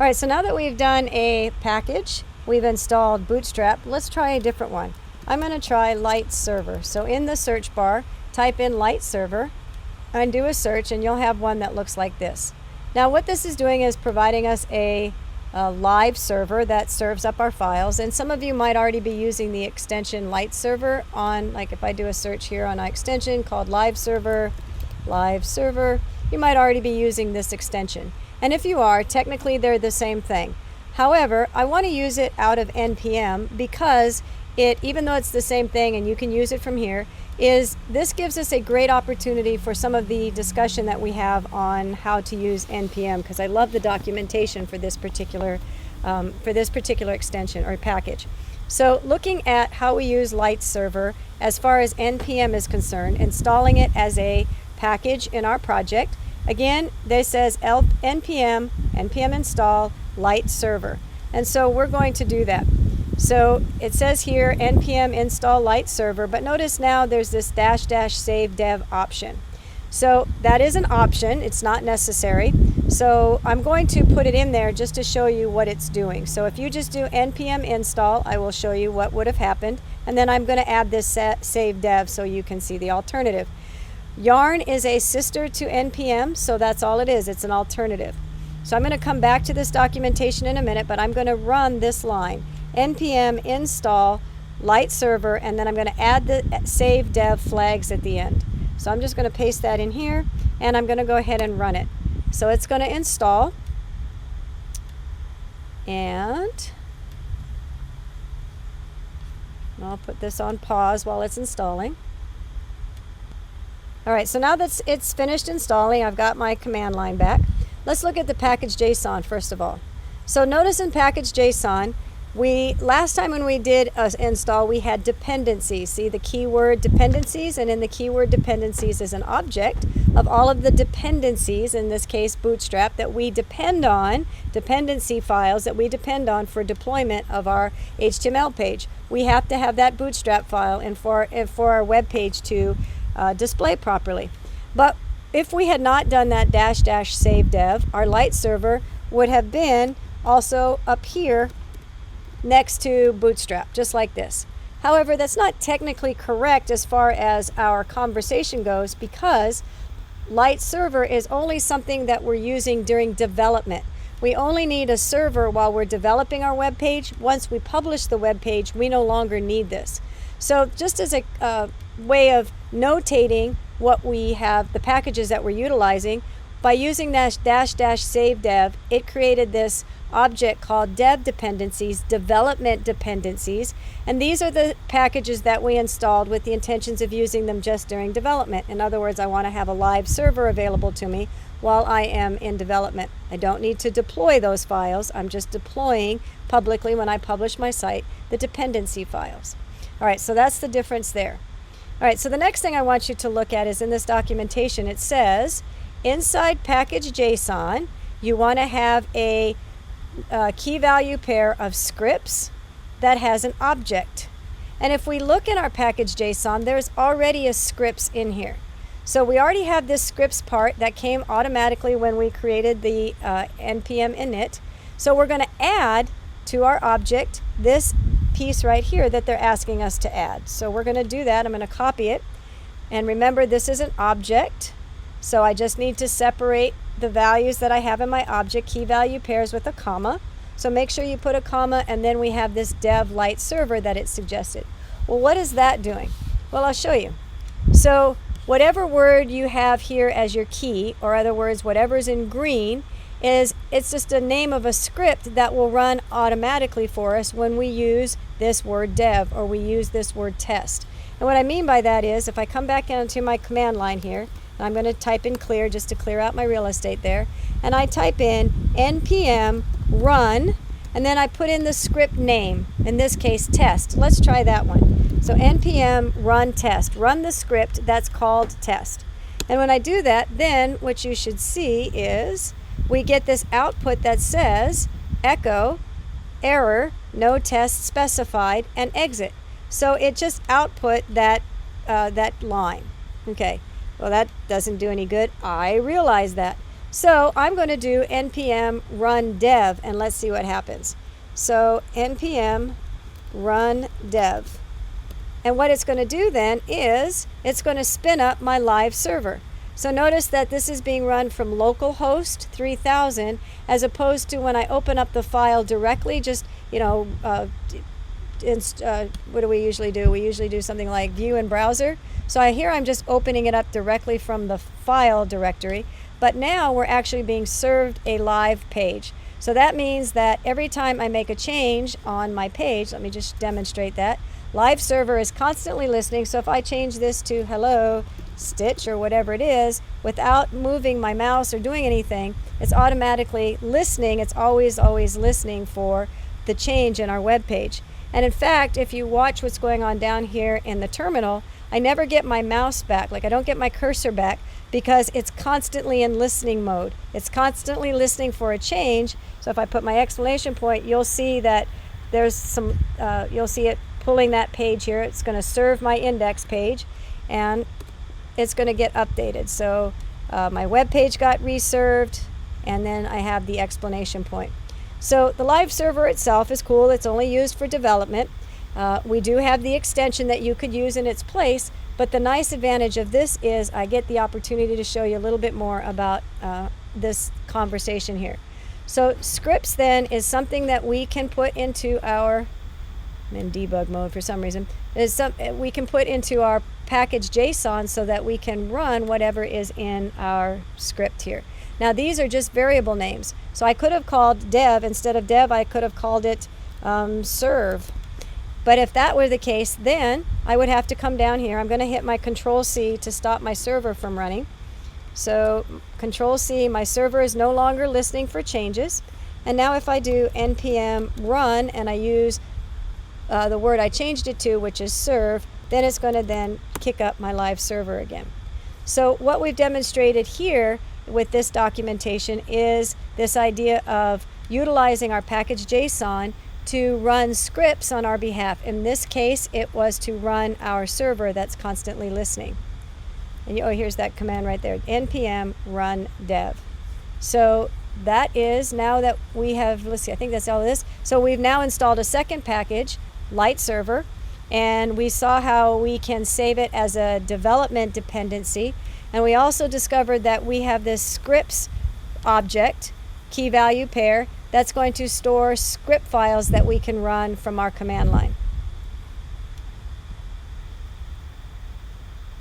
All right, so now that we've done a package, we've installed Bootstrap, let's try a different one. I'm going to try Lite Server. So in the search bar, type in Lite Server and do a search, and you'll have one that looks like this. Now what this is doing is providing us a live server that serves up our files, and some of you might already be using the extension Lite Server on, like if I do a search here on an extension called Live Server, you might already be using this extension. And if you are, technically they're the same thing. However, I want to use it out of NPM because even though it's the same thing and you can use it from here, this gives us a great opportunity for some of the discussion that we have on how to use NPM, because I love the documentation for this particular extension or package. So looking at how we use Lite Server as far as NPM is concerned, installing it as a package in our project, again, this says npm install Lite Server. And so we're going to do that. So it says here npm install Lite Server, but notice now there's this -- save dev option. So that is an option, it's not necessary. So I'm going to put it in there just to show you what it's doing. So if you just do npm install, I will show you what would have happened. And then I'm going to add this save dev so you can see the alternative. Yarn is a sister to NPM, so that's all it is. It's an alternative. So I'm going to come back to this documentation in a minute, but I'm going to run this line. npm install Lite Server, and then I'm going to add the save dev flags at the end. So I'm just going to paste that in here, and I'm going to go ahead and run it. So it's going to install, and I'll put this on pause while it's installing. All right, so now that it's finished installing, I've got my command line back. Let's look at the package.json first of all. So notice in package.json, last time when we did an install, we had dependencies. See the keyword dependencies, and in the keyword dependencies is an object of all of the dependencies, in this case Bootstrap, that we depend on, dependency files that we depend on for deployment of our HTML page. We have to have that Bootstrap file and for our web page to display properly. But if we had not done that -- save dev, our Lite Server would have been also up here next to Bootstrap, just like this. However, that's not technically correct as far as our conversation goes, because Lite Server is only something that we're using during development. We only need a server while we're developing our web page. Once we publish the web page, we no longer need this. So just as a way of notating what we have, the packages that we're utilizing, by using that -- save dev, it created this object called dev dependencies, development dependencies, and these are the packages that we installed with the intentions of using them just during development. In other words, I want to have a live server available to me while I am in development. I don't need to deploy those files. I'm just deploying publicly when I publish my site the dependency files. All right, so that's the difference there. All right, so the next thing I want you to look at is in this documentation, it says inside package.json, you want to have a key value pair of scripts that has an object. And if we look in our package.json, there's already a scripts in here. So we already have this scripts part that came automatically when we created the npm init. So we're going to add to our object this piece right here that they're asking us to add. So we're going to do that. I'm going to copy it. And remember, this is an object. So I just need to separate the values that I have in my object, key value pairs, with a comma. So make sure you put a comma, and then we have this dev Lite Server that it suggested. Well, what is that doing? Well, I'll show you. So whatever word you have here as your key, or other words, whatever's in green, it's just a name of a script that will run automatically for us when we use this word dev or we use this word test. And what I mean by that is, if I come back into my command line here, and I'm going to type in clear just to clear out my real estate there, and I type in npm run, and then I put in the script name, in this case test. Let's try that one. So npm run test, run the script that's called test. And when I do that, then what you should see is we get this output that says echo error, no test specified, and exit. So it just output that line. Okay, well, that doesn't do any good. I realize that. So I'm going to do npm run dev, and let's see what happens. So npm run dev. And what it's going to do then is it's going to spin up my live server. So notice that this is being run from localhost 3000, as opposed to when I open up the file directly, just, what do we usually do? We usually do something like view in browser. So here I'm just opening it up directly from the file directory, but now we're actually being served a live page. So that means that every time I make a change on my page, let me just demonstrate that. Live server is constantly listening, so if I change this to hello Stitch or whatever it is, without moving my mouse or doing anything, it's automatically listening. It's always listening for the change in our web page. And in fact, if you watch what's going on down here in the terminal, I never get my mouse back, like I don't get my cursor back, because it's constantly in listening mode. It's constantly listening for a change. So if I put my exclamation point, you'll see that there's some, you'll see it pulling that page here. It's going to serve my index page, and it's going to get updated. So my web page got reserved, and then I have the explanation point. So the live server itself is cool. It's only used for development. We do have the extension that you could use in its place, but the nice advantage of this is I get the opportunity to show you a little bit more about this conversation here. So scripts then is something that we can put into our, I'm in debug mode for some reason, we can put into our package JSON so that we can run whatever is in our script here. Now these are just variable names. So I could have called dev, instead of dev I could have called it serve. But if that were the case, then I would have to come down here. I'm going to hit my Control-C to stop my server from running. So Control-C, my server is no longer listening for changes. And now if I do npm run and I use the word I changed it to, which is serve, then it's going to then kick up my live server again. So what we've demonstrated here with this documentation is this idea of utilizing our package JSON to run scripts on our behalf. In this case, it was to run our server that's constantly listening. And here's that command right there, npm run dev. So that is, now that we have, let's see, I think that's all of this. So we've now installed a second package, Lite server, and we saw how we can save it as a development dependency. And we also discovered that we have this scripts object, key value pair, that's going to store script files that we can run from our command line.